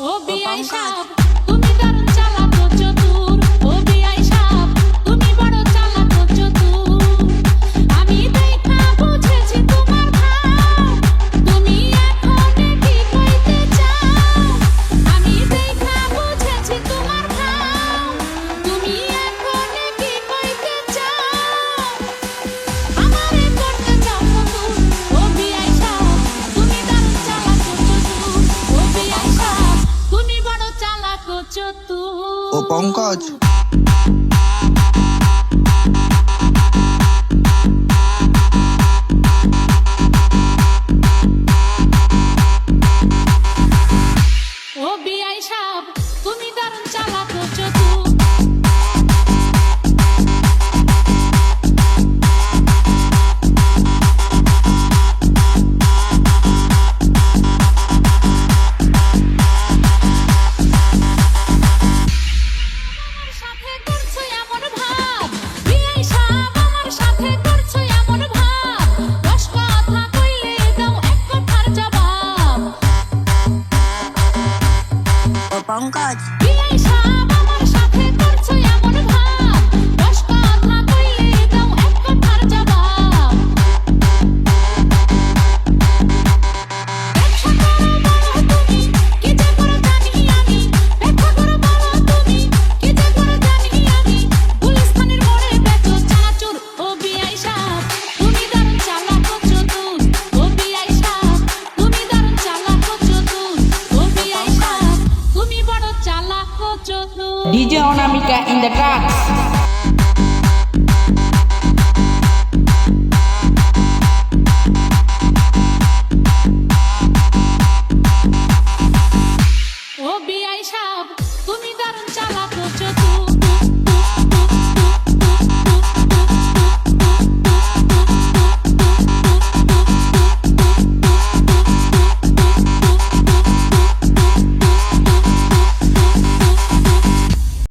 ও বিআই সাহেব তুমি দারুণ চালাক ও চতুর। ও বিআই সাহেব তুমি বড় চালাক ও চতুর। আমি দেখা বুঝেছি তোমার ভাব, তুমি এখন কি কইতে চাও? আমি দেখা বুঝেছি তোমার ভাব, তুমি এখন কি কইতে চাও? আমারে করতে চাও নতুন। ও বিআই সাহেব তুমি দারুণ চালাক ও চতুর। ও বিআই সাহেব তুমি বড় চালাক ও চতুর। ও পঙ্কজ, ও বিআই সাহেব তুমি দারুণ চালাক ও চতুর। আমার সাথে করছো এমন ভাব, বিআই সাহেব আমার সাথে করছো এমন ভাব, 10 কথা কইলে দাও এক কথার জবাব। ও পঙ্কজ, বিআই সাহেব আমার সাথে করছো এমন ভাব, 10 কথা কইলে দাও এক কথার জবাব। ব্যবসা করো বলো তুমি, কি যে করো জানি আমি। ব্যবসা করো বলো তুমি, কি যে করো জানি আমি। গুলিস্তানের মোড়ে বেচো চানাচুর। ও বিআই সাহেব তুমি দারুণ চালাক ও চতুর। ও বিআই সাহেব তুমি দারুণ চালাক ও চতুর। ও বিআই সাহেব তুমি বড় চালাক ও চতুর। DJ Onamika in the tracks. ও বিআই সাহেব তুমি দারুণ চালাক